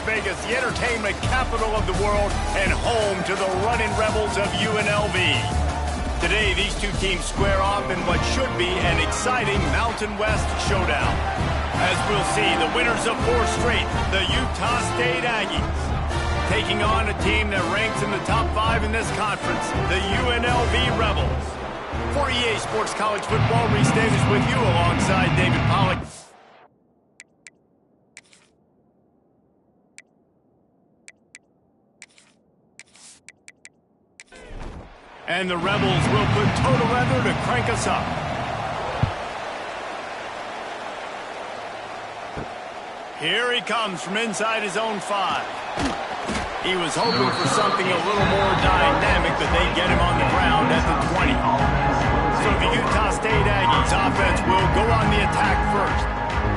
Vegas, the entertainment capital of the world and home to the running Rebels of UNLV. Today, these two teams square off in what should be an exciting Mountain West showdown. As we'll see, the winners of 4 straight, the Utah State Aggies, taking on a team that ranks in the top 5 in this conference, the UNLV Rebels. For EA Sports College Football, Reese Davis with you alongside David Pollack. And the Rebels will put total leather to crank us up. Here he comes from inside his own 5. He was hoping for something a little more dynamic, but they get him on the ground at the 20. So the Utah State Aggies offense will go on the attack first.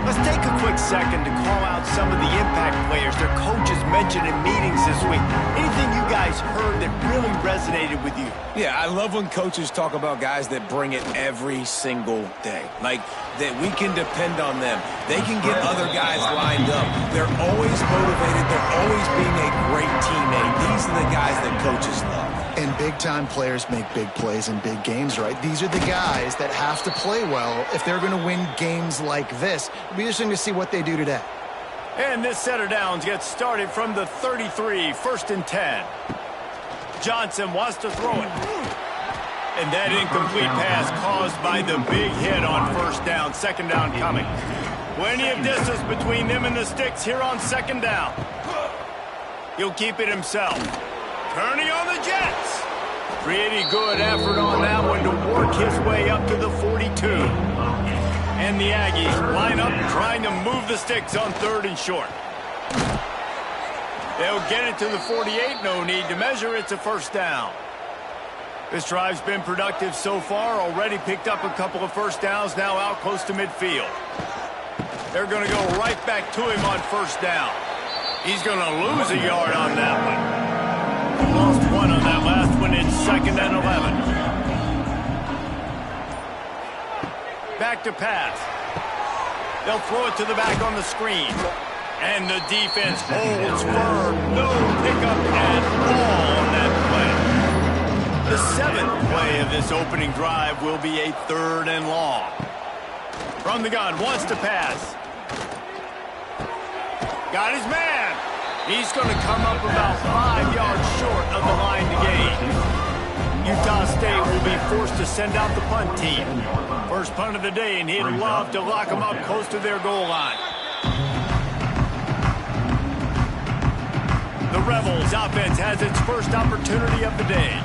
Let's take a quick second to call out some of the impact players their coaches mentioned in meetings this week. Anything you guys heard that really resonated with you? Yeah, I love when coaches talk about guys that bring it every single day. Like, that we can depend on them. They can get other guys lined up. They're always motivated. They're always being a great teammate. These are the guys that coaches love. And big-time players make big plays in big games, right? These are the guys that have to play well if they're going to win games like this. It'll be interesting to see what they do today. And this set of downs gets started from the 33, 1st and 10. Johnson wants to throw it. And that incomplete pass caused by the big hit on 1st down, 2nd down coming. Plenty of distance between them and the sticks here on 2nd down. He'll keep it himself. Turning on the Jets. Pretty good effort on that one to work his way up to the 42. And the Aggies line up trying to move the sticks on 3rd and short. They'll get it to the 48. No need to measure. It's a 1st down. This drive's been productive so far. Already picked up a couple of 1st downs. Now out close to midfield. They're going to go right back to him on 1st down. He's going to lose a yard on that one. Lost 1 on that last one. It's 2nd and 11. Back to pass. They'll throw it to the back on the screen. And the defense holds firm. No pickup at all on that play. The 7th play of this opening drive will be a 3rd and long. From the gun, wants to pass. Got his man. He's going to come up about 5 yards short of the line to gain. Utah State will be forced to send out the punt team. First punt of the day, and he'd love to lock them up close to their goal line. The Rebels offense has its first opportunity of the day.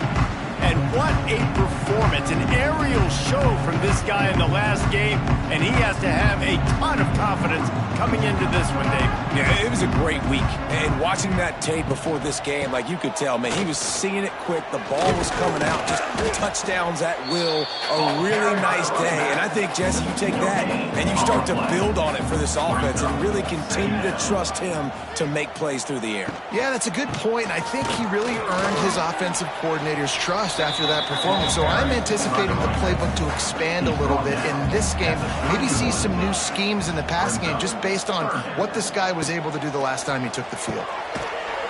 And what a performance, an aerial show from this guy in the last game, and he has to have a ton of confidence coming into this one, Dave. Yeah, it was a great week. And watching that tape before this game, like you could tell, man, he was seeing it quick. The ball was coming out, just touchdowns at will. A really nice day. And I think, Jesse, you take that and you start to build on it for this offense and really continue to trust him to make plays through the air. Yeah, that's a good point. I think he really earned his offensive coordinator's trust after that performance. So I'm anticipating the playbook to expand a little bit in this game. Maybe see some new schemes in the pass game just based on what this guy was able to do the last time he took the field.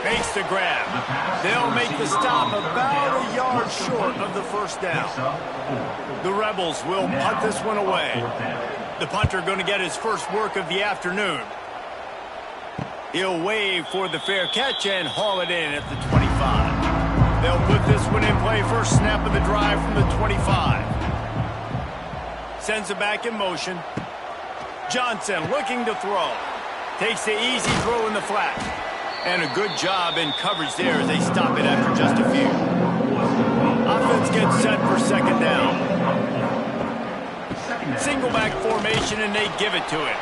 Makes the grab. They'll make the stop about a yard short of the 1st down. The Rebels will punt this one away. The punter going to get his first work of the afternoon. He'll wave for the fair catch and haul it in at the 25. They'll put this one in play. First snap of the drive from the 25. Sends it back in motion. Johnson looking to throw. Takes the easy throw in the flat. And a good job in coverage there as they stop it after just a few. Offense gets set for 2nd down. Single back formation, and they give it to him.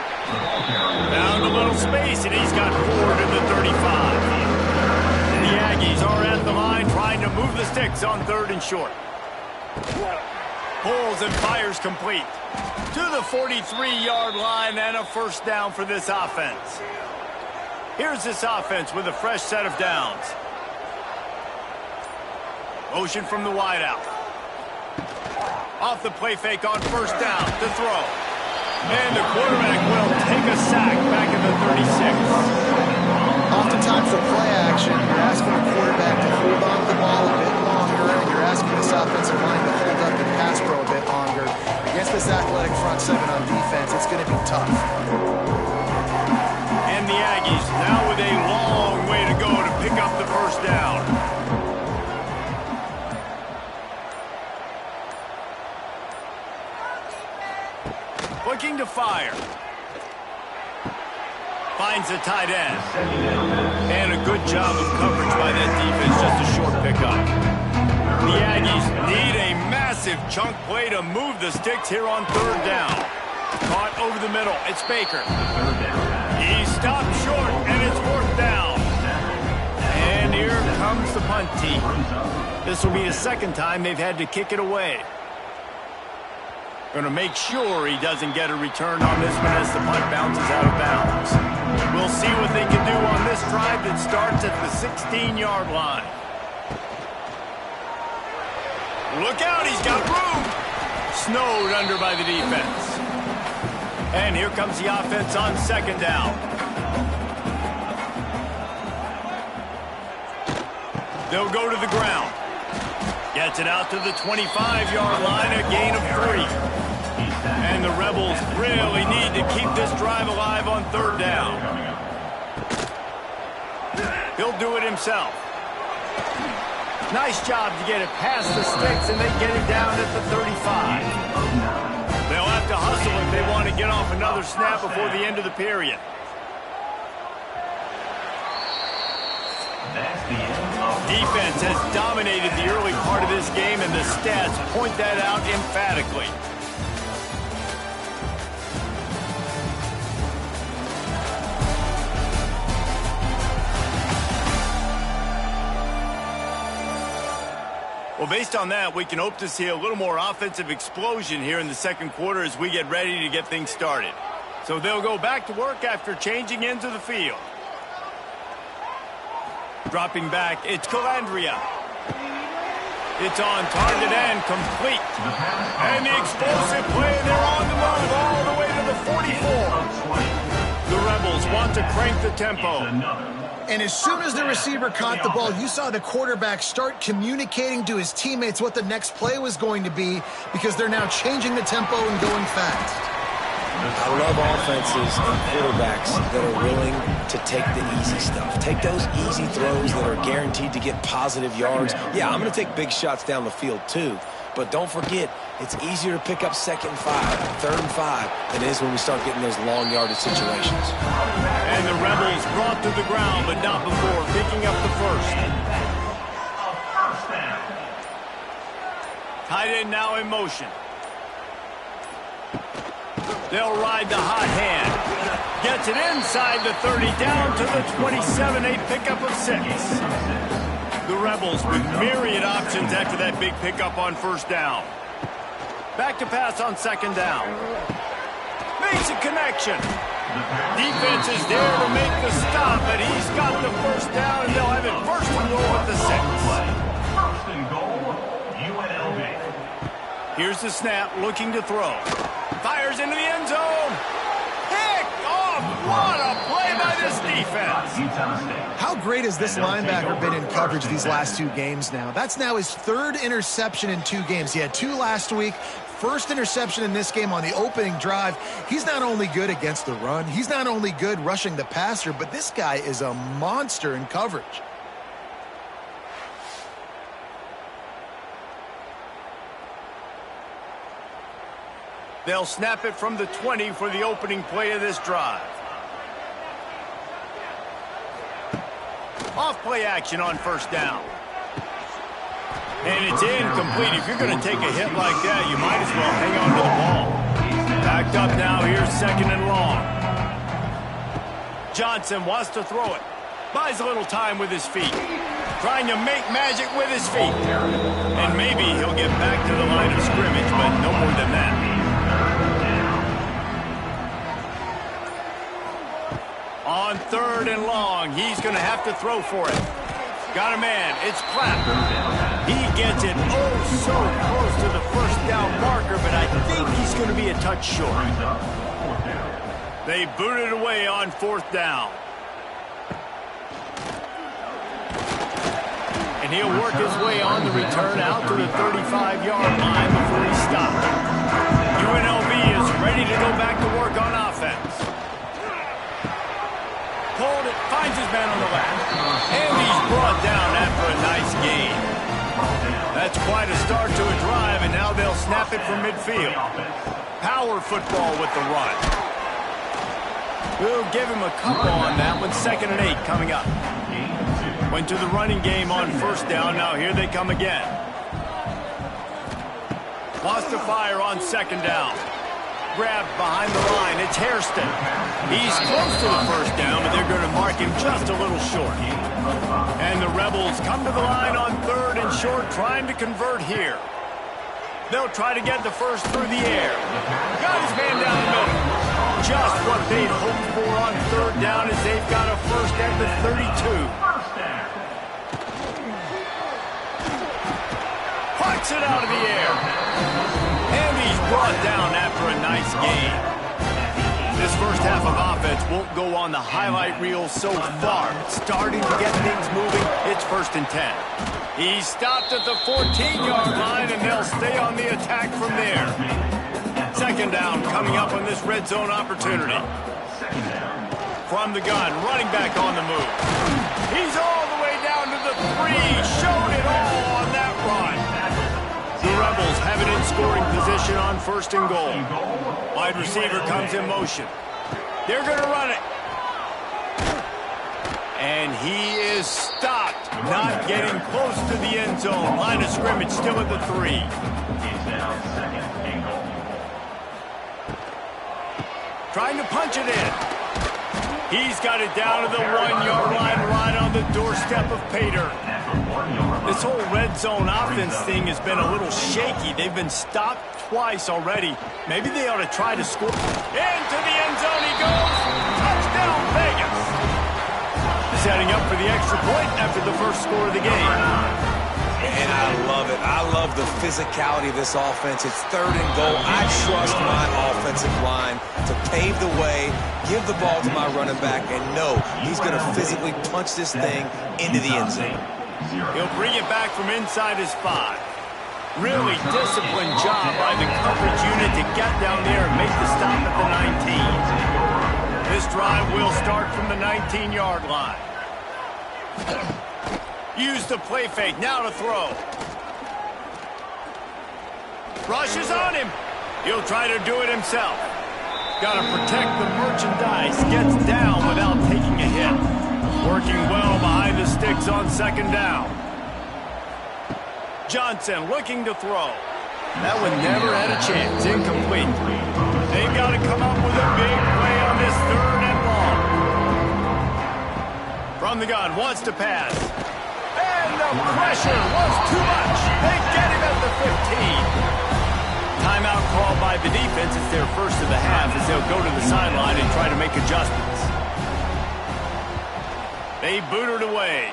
Found a little space, and he's got 4 to the 35. The Aggies are at the line trying to move the sticks on 3rd and short. Pulls and fires complete. To the 43-yard line and a 1st down for this offense. Here's this offense with a fresh set of downs. Motion from the wideout. Off the play fake on 1st down to throw. And the quarterback will take a sack back in the 36. Oftentimes to fire. Finds the tight end. And a good job of coverage by that defense. Just a short pickup. The Aggies need a massive chunk play to move the sticks here on third down. Caught over the middle. It's Baker. He stopped short, and it's fourth down. And here comes the punt team. This will be the second time they've had to kick it away. Going to make sure he doesn't get a return on this one as the punt bounces out of bounds. We'll see what they can do on this drive that starts at the 16-yard line. Look out, he's got room. Snowed under by the defense. And here comes the offense on second down. They'll go to the ground. Gets it out to the 25-yard line, a gain of 3. And the Rebels really need to keep this drive alive on third down. He'll do it himself. Nice job to get it past the sticks, and they get it down at the 35. They'll have to hustle if they want to get off another snap before the end of the period. Defense has dominated the early part of this game, and the stats point that out emphatically. Well, based on that, we can hope to see a little more offensive explosion here in the second quarter as we get ready to get things started. So they'll go back to work after changing into the field. Dropping back, it's Calandria. It's on target and complete. And the explosive play, they're on the move all the way to the 44. The Rebels want to crank the tempo. And as soon as the receiver caught the ball, you saw the quarterback start communicating to his teammates what the next play was going to be, because they're now changing the tempo and going fast. I love offenses and quarterbacks that are willing to take the easy stuff. Take those easy throws that are guaranteed to get positive yards. Yeah, I'm going to take big shots down the field too. But don't forget, it's easier to pick up 2nd and 5, 3rd and 5 than it is when we start getting those long yardage situations. And the Rebels brought to the ground, but not before picking up the first. Tight end now in motion. They'll ride the hot hand. Gets it inside the 30, down to the 27, a pickup of 6. The Rebels with myriad options after that big pickup on first down. Back to pass on second down. Makes a connection. Defense is there to make the stop, but he's got the first down, and they'll have it first and goal at the 6. First and goal, UNLV. Here's the snap, looking to throw. Fires into the end zone. Picked off. What a play by this defense. How great has this linebacker been in coverage these last 2 games now? That's now his 3rd interception in 2 games. He had 2 last week. First interception in this game on the opening drive. He's not only good against the run, he's not only good rushing the passer, but this guy is a monster in coverage. They'll snap it from the 20 for the opening play of this drive. Off play action on first down. And it's incomplete. If you're going to take a hit like that, you might as well hang on to the ball. Backed up now, here's 2nd and long. Johnson wants to throw it. Buys a little time with his feet. Trying to make magic with his feet. And maybe he'll get back to the line of scrimmage, but no more than that. On 3rd and long, he's going to have to throw for it. Got a man. It's Clapp. He gets it so close to the first down marker, but I think he's going to be a touch short. They boot it away on 4th down. And he'll work his way on the return out to the 35-yard line before he's stopped. UNLV is ready to go back to work on offense. Hold it, finds his man on the left. And he's brought down after a nice gain. That's quite a start to a drive, and now they'll snap it from midfield. Power football with the run. We'll give him a couple on that one. 2nd and 8 coming up. Went to the running game on 1st down. Now here they come again. Wants to fire on 2nd down. Grabbed behind the line. It's Hairston. He's close to the 1st down, but they're going to mark him just a little short. And the Rebels come to the line on 3rd and short, trying to convert here. They'll try to get the first through the air. Got his man down the middle. Just what they'd hoped for on 3rd down as they've got a first at the 32. Puts it out of the air. And he's brought down after a nice gain. This first half of offense won't go on the highlight reel so far. It's starting to get things moving. It's 1st and 10. He stopped at the 14-yard line, and they'll stay on the attack from there. 2nd down coming up on this red zone opportunity. From the gun, running back on the move. He's all the way down to the 3. Showed it all on that run. The Rebels have it in scoring position on 1st and goal. Wide receiver comes in motion. They're going to run it. And he is stopped, not getting close to the end zone. Line of scrimmage still at the 3. He's now 2nd and goal. Trying to punch it in. He's got it down to the 1-yard line, right on the doorstep of Pater. This whole red zone offense thing has been a little shaky. They've been stopped twice already. Maybe they ought to try to score. Into the end zone he goes. Touchdown, Vegas. Setting up for the extra point after the first score of the game. And I love it. I love the physicality of this offense. It's 3rd and goal. I trust my offensive line to pave the way, give the ball to my running back, and know he's going to physically punch this thing into the end zone. He'll bring it back from inside his 5. Really disciplined job by the coverage unit to get down there and make the stop at the 19. This drive will start from the 19-yard line. Use the play fake, now to throw. Rushes on him. He'll try to do it himself. Got to protect the merchandise. Gets down without taking a hit. Working well behind the sticks on 2nd down. Johnson looking to throw. That one never had a chance. Incomplete. They've got to come up with a big play on this 3rd and long. From the gun, wants to pass. And the pressure was too much. They get him at the 15. Timeout called by the defense. It's their first of the half as they'll go to the sideline and try to make adjustments. They boot it away.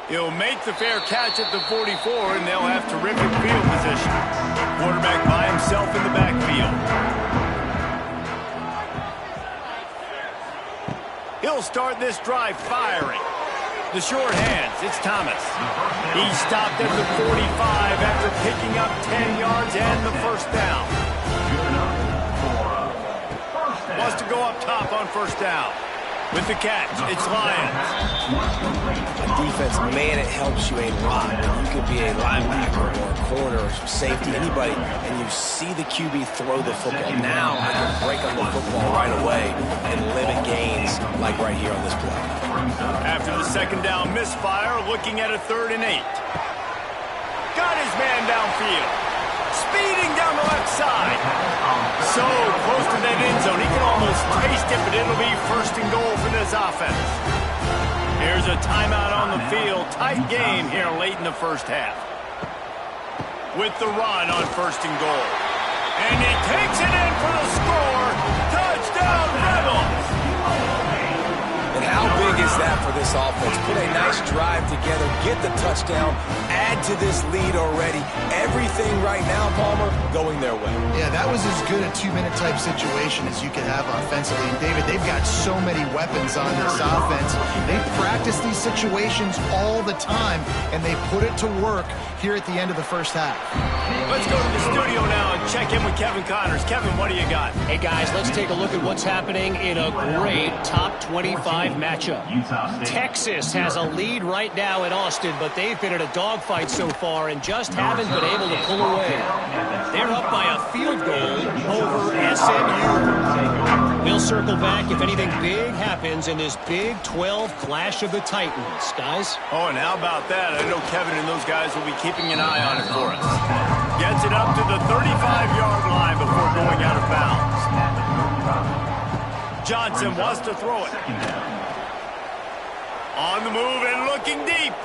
He'll make the fair catch at the 44, and they'll have terrific field position. Quarterback by himself in the backfield. He'll start this drive firing. The short hands, it's Thomas. He stopped at the 45 after picking up 10 yards and the 1st down. Wants to go up top on 1st down. With the catch, it's Lions. Defense, man, it helps you a lot. You could be a linebacker or a corner or safety, anybody, and you see the QB throw the football. Now I can break on the football right away and limit gains like right here on this play. After the 2nd down misfire, looking at a 3rd and 8. Got his man downfield. Speeding down the left side. So close to that end zone, he can almost taste it, but it'll be 1st and goal for this offense. Here's a timeout on the field. Tight game here late in the first half. With the run on 1st and goal. And he takes it in for the score. Touchdown, Rebels! And how big is that for this offense? Put a nice drive together, get the touchdown, add to this lead already. Everything right now, Palmer, going their way. Yeah, that was as good a 2-minute type situation as you could have offensively. And David, they've got so many weapons on this offense. They practice these situations all the time, and they put it to work here at the end of the first half. Let's go to the studio now and check in with Kevin Connors. Kevin, what do you got? Hey, guys, let's take a look at what's happening in a great top 25 matchup. Texas has a lead right now in Austin, but they've been in a dogfight so far and just haven't been able to pull away. They're up by a field goal over SMU. We'll circle back if anything big happens in this Big 12 Clash of the Titans, guys. Oh, and how about that? I know Kevin and those guys will be keeping an eye on it for us. Gets it up to the 35-yard line before going out of bounds. Johnson wants to throw it. On the move and looking deep.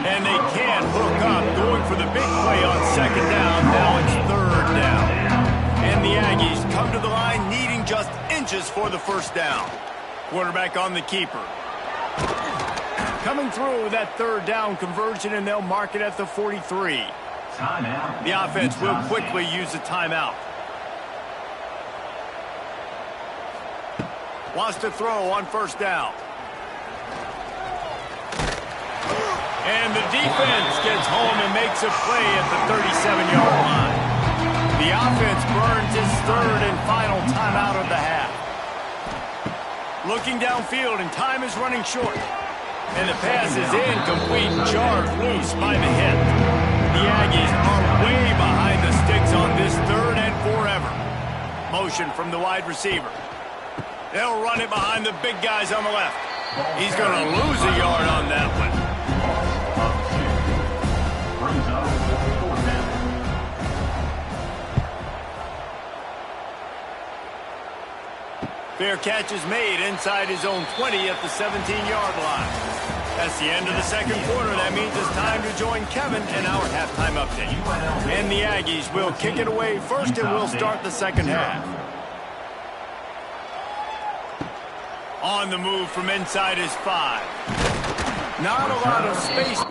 And they can't hook up, going for the big play on second down. Now it's third down. And the Aggies come to the line needing just inches for the first down. Quarterback on the keeper. Coming through with that third down conversion, and they'll mark it at the 43. Timeout. The offense will quickly use a timeout. Wants to throw on first down. And the defense gets home and makes a play at the 37-yard line. The offense burns its third and final timeout of the half. Looking downfield, and time is running short. And the pass is incomplete, jarred loose by the hit. The Aggies are way behind the sticks on this third and forever. Motion from the wide receiver. They'll run it behind the big guys on the left. He's going to lose a yard on that one. Brings up fourth down. Fair catch is made inside his own 20 at the 17-yard line. That's the end of the second quarter. That means it's time to join Kevin in our halftime update. And the Aggies will kick it away first, and we'll start the second half. On the move from inside his 5. Not a lot of space.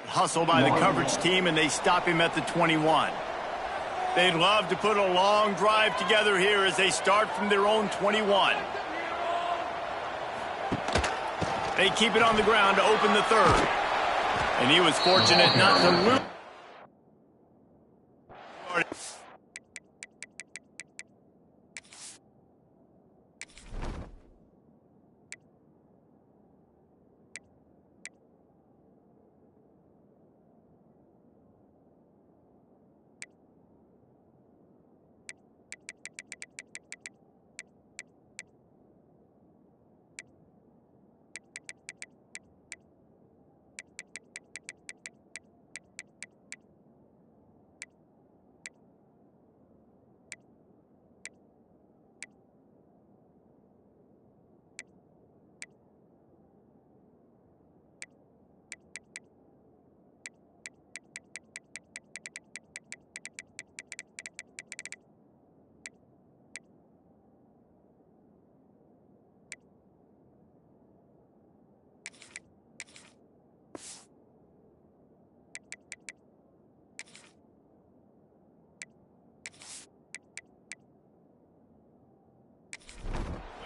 Hustle by the coverage team, and they stop him at the 21. They'd love to put a long drive together here as they start from their own 21. They keep it on the ground to open the third. And he was fortunate not to lose.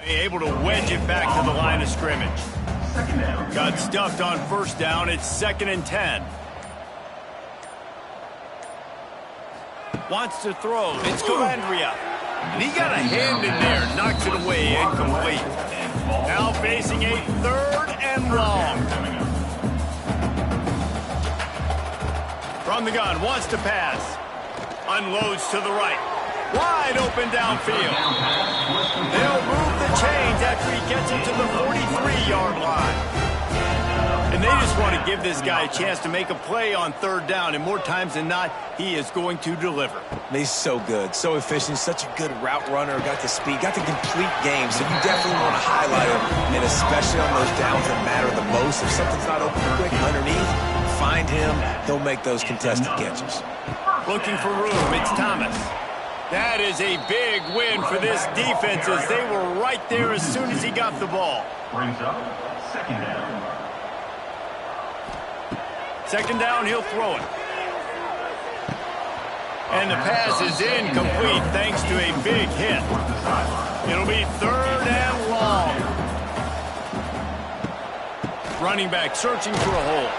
Able to wedge it back to the line of scrimmage. Got stuffed on first down. It's 2nd and 10. Wants to throw. It's Calandria. And he got a hand in there. Knocks it away. Incomplete. Now facing a third and long. From the gun. Wants to pass. Unloads to the right. Wide open downfield. They'll move the chains after he gets it to the 43-yard line. And they just want to give this guy a chance to make a play on third down, and more times than not, he is going to deliver. He's so good, so efficient, such a good route runner, got the speed, got the complete game, so you definitely want to highlight him, and especially on those downs that matter the most. If something's not open quick underneath, find him, he'll make those contested catches. Looking for room, it's Thomas. That is a big win for this defense as they were right there as soon as he got the ball. Brings up second down. Second down, he'll throw it. And the pass is incomplete thanks to a big hit. It'll be 3rd and long. Running back searching for a hole.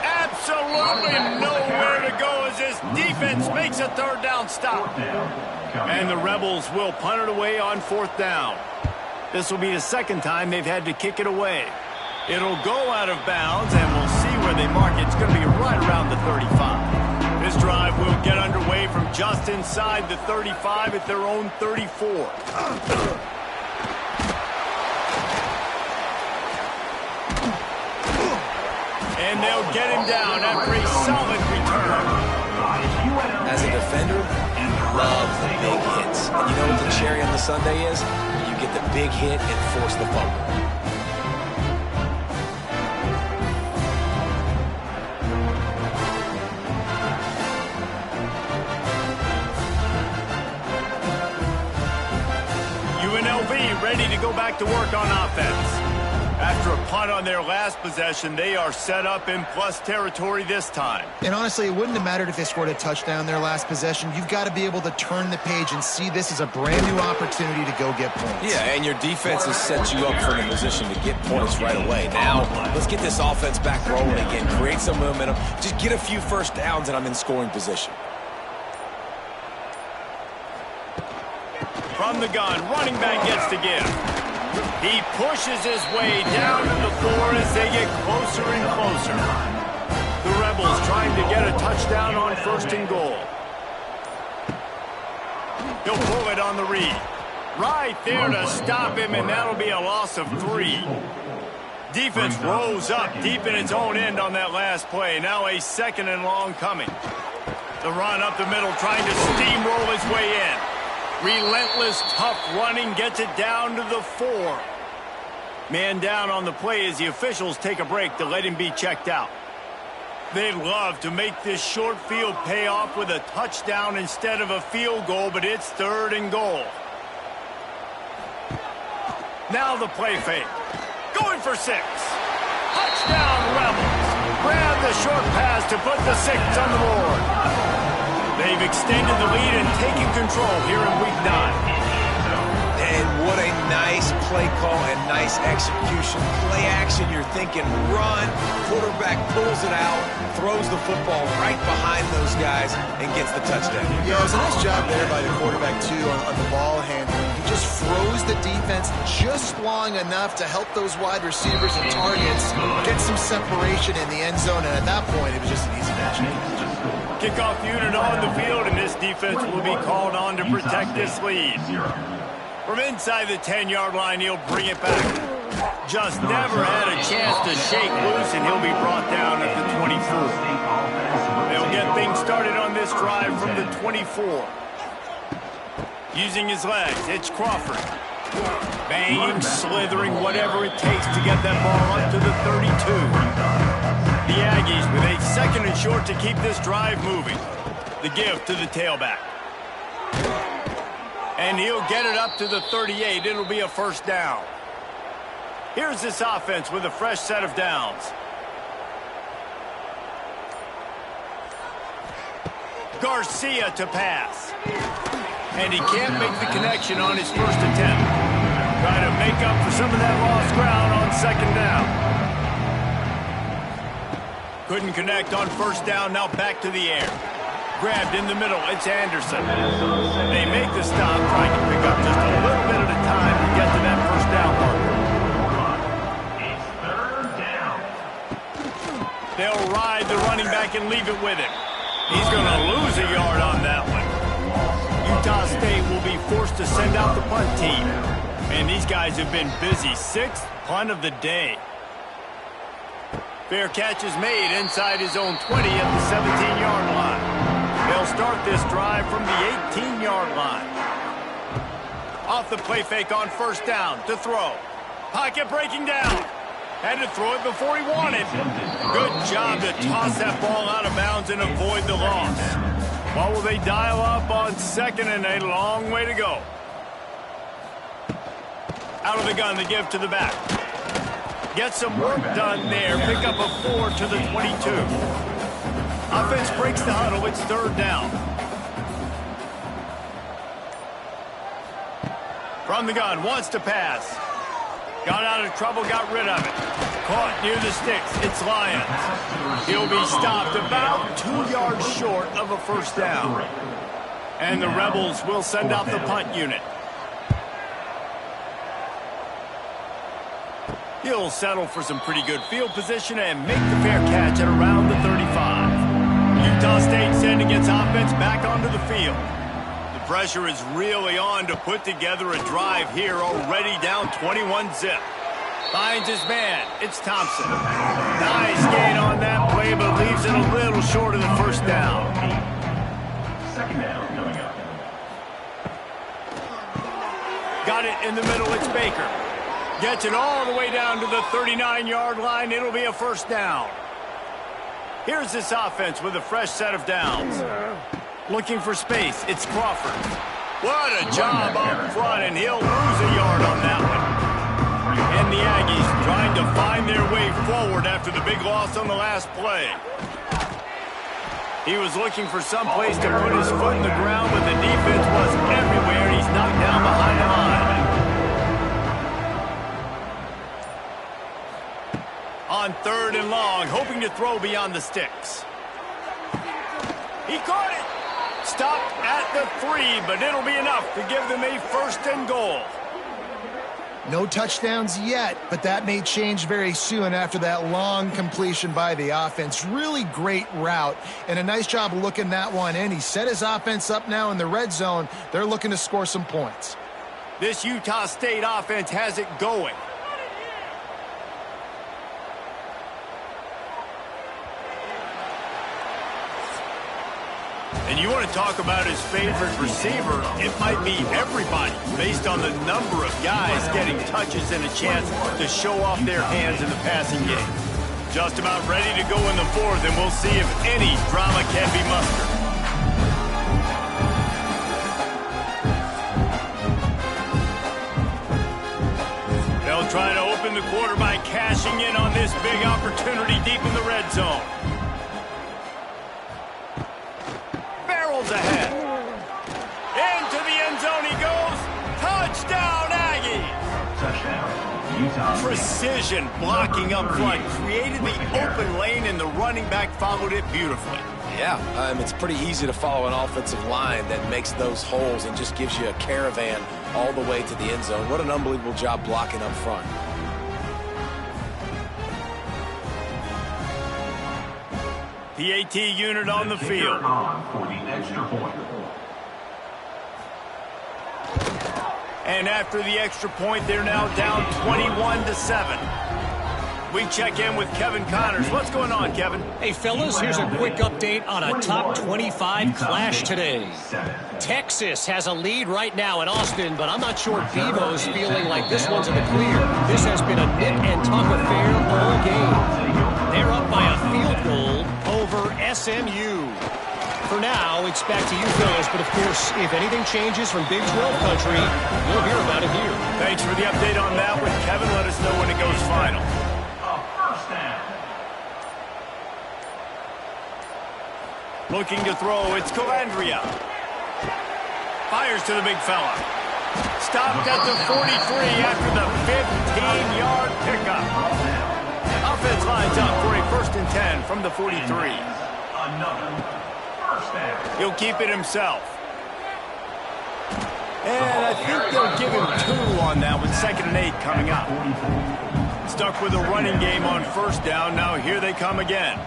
Absolutely nowhere to go as this defense makes a 3rd down stop. And the Rebels will punt it away on 4th down. This will be the 2nd time they've had to kick it away. It'll go out of bounds, and we'll see where they mark it. It's going to be right around the 35. This drive will get underway from just inside the 35 at their own 34. And they'll get him down after a solid return. As a defender, you love the big hits. And you know what the cherry on the sundae is? You get the big hit and force the fumble. UNLV ready to go back to work on offense. After a punt on their last possession, they are set up in plus territory this time. And honestly, it wouldn't have mattered if they scored a touchdown their last possession. You've got to be able to turn the page and see this as a brand new opportunity to go get points. Yeah, and your defense has set you up for the position to get points right away. Now, let's get this offense back rolling again, create some momentum, just get a few first downs, and I'm in scoring position. From the gun, running back gets to give. He pushes his way down to the floor as they get closer and closer. The Rebels trying to get a touchdown on 1st and goal. He'll pull it on the read. Right there to stop him, and that'll be a loss of 3. Defense rose up deep in its own end on that last play. Now a 2nd and long coming. The run up the middle trying to steamroll his way in. Relentless, tough running gets it down to the 4. Man down on the play as the officials take a break to let him be checked out. They'd love to make this short field pay off with a touchdown instead of a field goal, but it's 3rd and goal. Now the play fake. Going for 6. Touchdown, Rebels. Grab the short pass to put the 6 on the board. They've extended the lead and taken control here in Week 9. And what a nice play call and nice execution. Play action, you're thinking run. Quarterback pulls it out, throws the football right behind those guys, and gets the touchdown. Yeah, it was a nice job there by the quarterback, too, on the ball handling. He just froze the defense just long enough to help those wide receivers and targets get some separation in the end zone, and at that point, it was just an easy match. Kickoff unit on the field, and this defense will be called on to protect this lead. From inside the 10-yard line, he'll bring it back. Just never had a chance to shake loose, and he'll be brought down at the 24. They'll get things started on this drive from the 24. Using his legs, it's Crawford. Banging, slithering, whatever it takes to get that ball up to the 32. The Aggies with a 2nd and short to keep this drive moving. The give to the tailback. And he'll get it up to the 38. It'll be a 1st down. Here's this offense with a fresh set of downs. Garcia to pass. And he can't make the connection on his first attempt. Try to make up for some of that lost ground on 2nd down. Couldn't connect on 1st down, now back to the air. Grabbed in the middle, it's Anderson. They make the stop, trying to pick up just a little bit at a time to get to that 1st down marker. It's 3rd down. They'll ride the running back and leave it with him. He's going to lose a yard on that one. Utah State will be forced to send out the punt team. And these guys have been busy. 6th punt of the day. Fair catch is made inside his own 20 at the 17-yard line. They'll start this drive from the 18-yard line. Off the play fake on 1st down to throw. Pocket breaking down. Had to throw it before he wanted. Good job to toss that ball out of bounds and avoid the loss. What will they dial up on 2nd and a long way to go? Out of the gun, the give to the back. Get some work done there. Pick up a 4 to the 22. Offense breaks the huddle. It's third down. From the gun, wants to pass. Got out of trouble, got rid of it. Caught near the sticks. It's Lyons. He'll be stopped about 2 yards short of a first down. And the Rebels will send out the punt unit. He'll settle for some pretty good field position and make the fair catch at around the 35. Utah State sending its offense back onto the field. The pressure is really on to put together a drive here, already down 21-zip. Finds his man. It's Thompson. Nice gain on that play, but leaves it a little short of the first down. Second down coming up. Got it in the middle. It's Baker. Gets it all the way down to the 39-yard line. It'll be a first down. Here's this offense with a fresh set of downs. Looking for space. It's Crawford. What a job up front, and he'll lose a yard on that one. And the Aggies trying to find their way forward after the big loss on the last play. He was looking for some place to put his foot in the ground, but the defense was everywhere, and he's knocked down behind the line. On third and long, hoping to throw beyond the sticks. He caught it. Stopped at the 3, but it'll be enough to give them a first and goal. No touchdowns yet, but that may change very soon after that long completion by the offense. Really great route, and a nice job looking that one in. He set his offense up now in the red zone. They're looking to score some points. This Utah State offense has it going. And you want to talk about his favorite receiver, it might be everybody, based on the number of guys getting touches and a chance to show off their hands in the passing game. Just about ready to go in the fourth, and we'll see if any drama can be mustered. They'll try to open the quarter by cashing in on this big opportunity deep in the red zone. Ahead. Into the end zone he goes. Touchdown, Aggies! Touchdown, Utah. Precision blocking up front. Created the open lane, and the running back followed it beautifully. Yeah, it's pretty easy to follow an offensive line that makes those holes and just gives you a caravan all the way to the end zone. What an unbelievable job blocking up front. PAT unit on the field. For the extra point. And after the extra point, they're now down 21-7. We check in with Kevin Connors. What's going on, Kevin? Hey, fellas, here's a quick update on a top 25 clash today. Texas has a lead right now in Austin, but I'm not sure Bevo's feeling like this one's in the clear. This has been a nip and tuck affair all game. They're up by a field goal over SMU. For now, it's back to you fellas, but of course, if anything changes from Big 12 country, you'll hear about it here. Thanks for the update on that one, Kevin. Let us know when it goes final. First down. Looking to throw, it's Calandria. Fires to the big fella. Stopped at the 43 after the 15-yard pickup. Offense lines up for a first and 10 from the 43. Another first down. He'll keep it himself. And I think they'll give him 2 on that one. 2nd and 8 coming up. Stuck with a running game on first down. Now here they come again.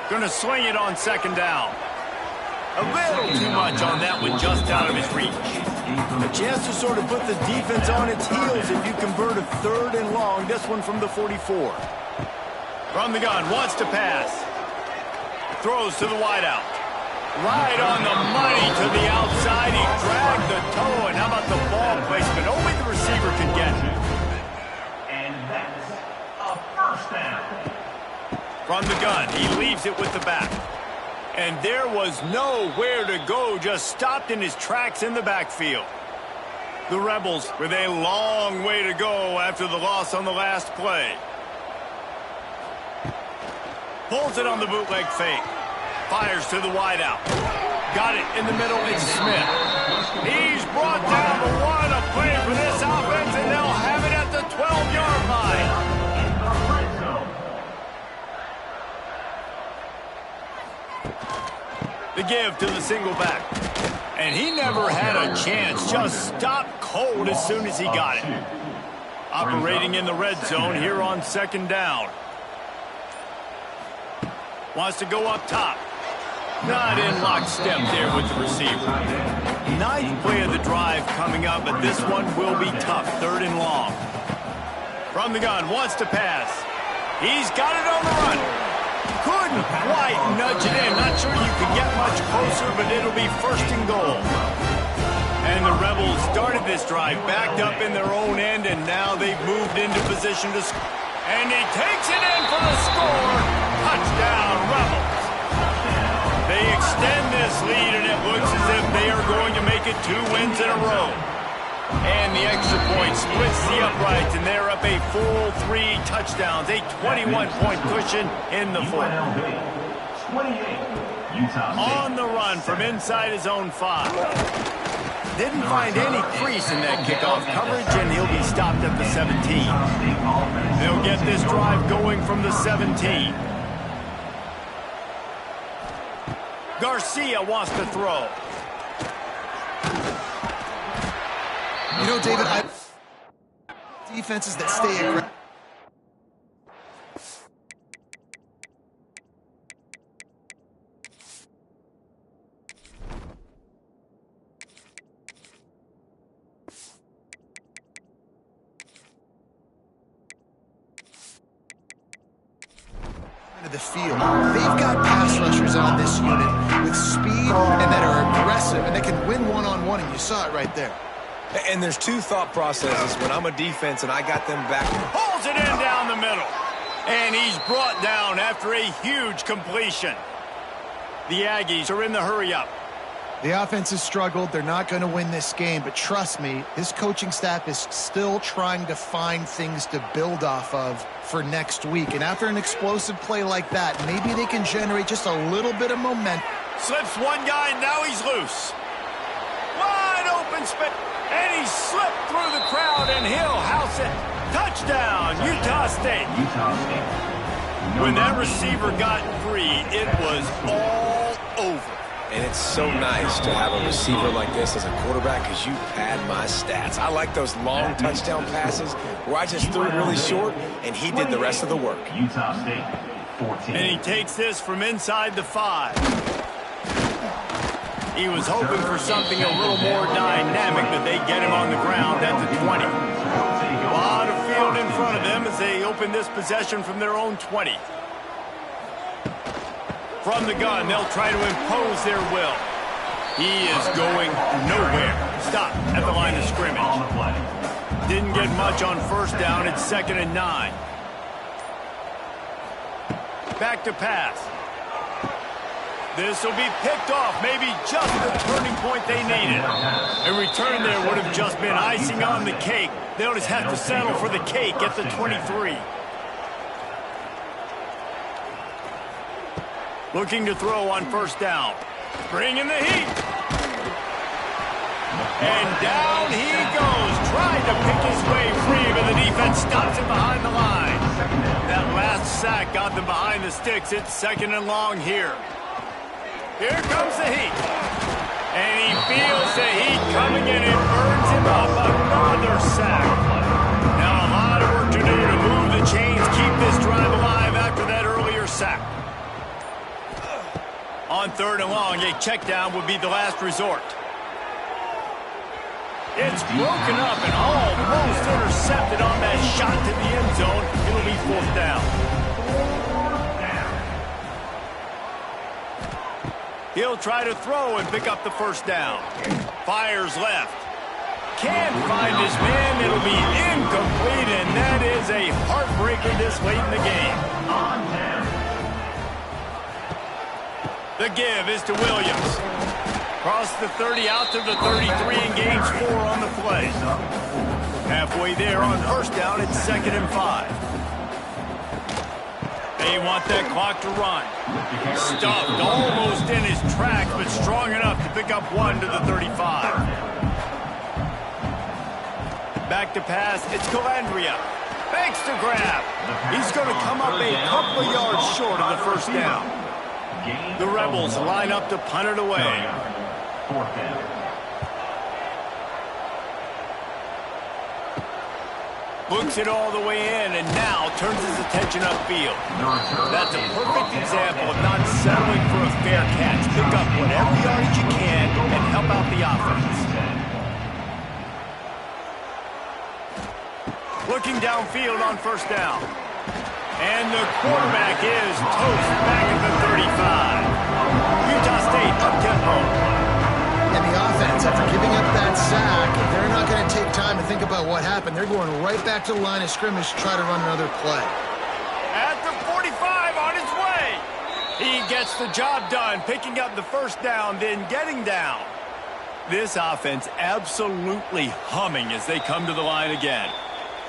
Going to swing it on 2nd down. A little too much on that one, just out of his reach. A chance to sort of put the defense on its heels if you convert a 3rd and long. This one from the 44. From the gun, wants to pass. Throws to the wideout. Right on the money to the outside. He dragged the toe, and how about the ball placement? Only the receiver can get it. And that's a first down. From the gun, he leaves it with the back. And there was nowhere to go, just stopped in his tracks in the backfield. The Rebels with a long way to go after the loss on the last play. Pulls it on the bootleg fake. Fires to the wideout. Got it in the middle. It's Smith. He's brought down the one. A play for this offense, and they'll have it at the 12-yard line. The give to the single back. And he never had a chance. Just stopped cold as soon as he got it. Operating in the red zone here on second down. Wants to go up top. Not in lockstep there with the receiver. Ninth play of the drive coming up, but this one will be tough. Third and long. From the gun, wants to pass. He's got it on the run. Couldn't quite nudge it in. Not sure you could get much closer, but it'll be first and goal. And the Rebels started this drive backed up in their own end, and now they've moved into position to score. And he takes it in for the score. Touchdown, Rebels. They extend this lead, and it looks as if they are going to make it 2 wins in a row. And the extra point splits the uprights, and they're up a full 3 touchdowns, a 21-point cushion in the fourth. On the run from inside his own 5. Didn't find any crease in that kickoff coverage, and he'll be stopped at the 17. They'll get this drive going from the 17. Garcia wants to throw. You know, David, defenses that stay aggressive. The field. They've got pass rushers on this unit with speed and that are aggressive, and they can win one-on-one, and you saw it right there. And there's 2 thought processes when I'm a defense and I got them back. Pulls it in down the middle. And he's brought down after a huge completion. The Aggies are in the hurry-up. The offense has struggled. They're not going to win this game, but trust me, his coaching staff is still trying to find things to build off of for next week. And after an explosive play like that, maybe they can generate just a little bit of momentum. Slips one guy, now he's loose. Wide open space. And he slipped through the crowd, and he'll house it. Touchdown, Utah State. When that receiver got free, it was all over. And it's so nice to have a receiver like this as a quarterback because you pad my stats. I like those long touchdown passes where I just threw it really short, and he did the rest of the work. Utah State, 14. And he takes this from inside the 5. He was hoping for something a little more dynamic, but they get him on the ground at the 20. A lot of field in front of them as they open this possession from their own 20. From the gun, they'll try to impose their will. He is going nowhere. Stop at the line of scrimmage. Didn't get much on first down. It's 2nd and 9. Back to pass. This will be picked off, maybe just the turning point they needed. A return there would have just been icing on the cake. They'll just have to settle for the cake at the 23. Looking to throw on first down. Bringing the heat. And down he goes. Tried to pick his way free, but the defense stops him behind the line. That last sack got them behind the sticks. It's 2nd and long here. Here comes the heat. And he feels the heat coming in. It burns him up. Another sack. Now a lot of work to do to move the chains, keep this drive alive after that earlier sack. On 3rd and long, a check down would be the last resort. It's broken up and almost intercepted on that shot to the end zone. It'll be 4th down. He'll try to throw and pick up the first down. Fires left. Can't find his man. It'll be incomplete, and that is a heartbreaker this late in the game. The give is to Williams. Across the 30 out to the 33 and gains 4 on the play. Halfway there on first down, it's 2nd and 5. They want that clock to run. Stuffed almost in his tracks, but strong enough to pick up one to the 35. Back to pass. It's Calandria. Banks to grab. He's going to come up a couple of yards short of the first down. The Rebels line up to punt it away. Fourth down. Books it all the way in and now turns his attention upfield. That's a perfect example of not settling for a fair catch. Pick up whatever yardage you can and help out the offense. Looking downfield on first down. And the quarterback is toast back at the 35. Utah State up-tempo. And the offense, after giving up that sack, they're not going to take time to think about what happened. They're going right back to the line of scrimmage to try to run another play. At the 45, on his way. He gets the job done, picking up the first down, then getting down. This offense absolutely humming as they come to the line again.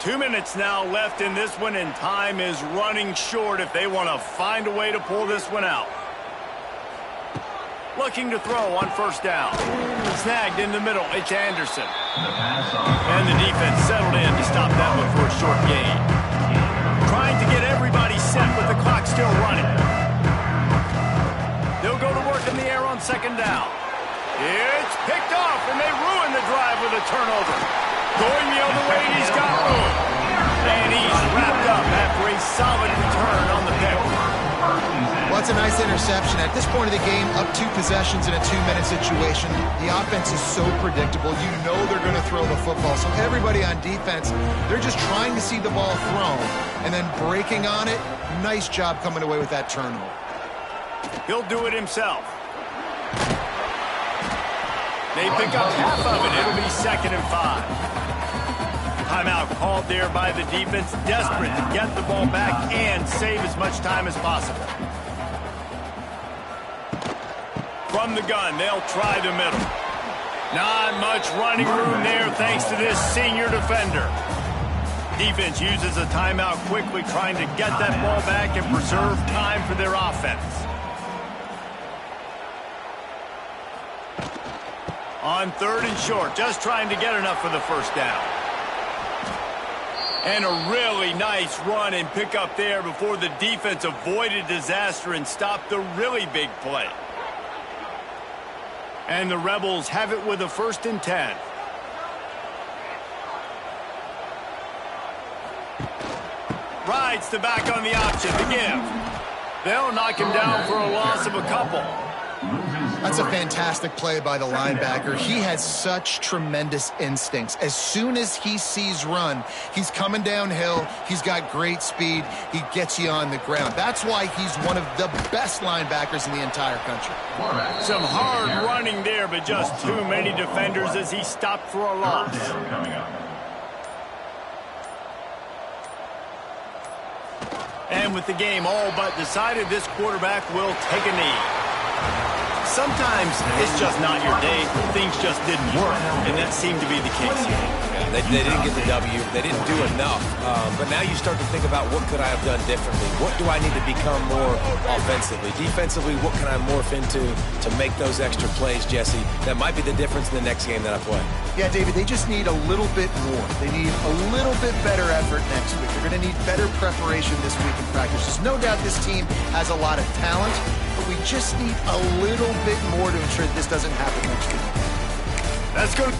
2 minutes now left in this one, and time is running short if they want to find a way to pull this one out. Looking to throw on first down. Snagged in the middle. It's Anderson. And the defense settled in to stop that one for a short gain. Trying to get everybody set with the clock still running. They'll go to work in the air on second down. It's picked off, and they ruin the drive with a turnover. Going the other way, and he's got room. And he's wrapped up after a solid return on the pick. Well, it's a nice interception. At this point of the game, up 2 possessions in a 2-minute situation. The offense is so predictable. You know they're going to throw the football. So everybody on defense, they're just trying to see the ball thrown and then breaking on it. Nice job coming away with that turnover. He'll do it himself. They pick up half of it. It'll be 2nd and 5. Timeout called there by the defense, desperate to get the ball back and save as much time as possible. From the gun, they'll try the middle. Not much running room there thanks to this senior defender. Defense uses a timeout quickly, trying to get that ball back and preserve time for their offense. On 3rd and short, just trying to get enough for the first down. And a really nice run and pick up there before the defense avoided disaster and stopped the really big play. And the Rebels have it with a 1st and 10. Rides the back on the option to give. They'll knock him down for a loss of a couple. That's a fantastic play by the linebacker. He has such tremendous instincts. As soon as he sees run, he's coming downhill. He's got great speed. He gets you on the ground. That's why he's one of the best linebackers in the entire country. Some hard running there, but just too many defenders as he stopped for a loss. And with the game all but decided, this quarterback will take a knee. Sometimes it's just not your day. Things just didn't work, and that seemed to be the case here. Yeah, they didn't get the W. They didn't do enough. But now you start to think about what could I have done differently? What do I need to become more offensively? Defensively, what can I morph into to make those extra plays, Jesse? That might be the difference in the next game that I play. Yeah, David, they just need a little bit more. They need a little bit better effort next week. They're going to need better preparation this week in practice. There's no doubt this team has a lot of talent, but we just need a little bit more to ensure that this doesn't happen next week. That's good.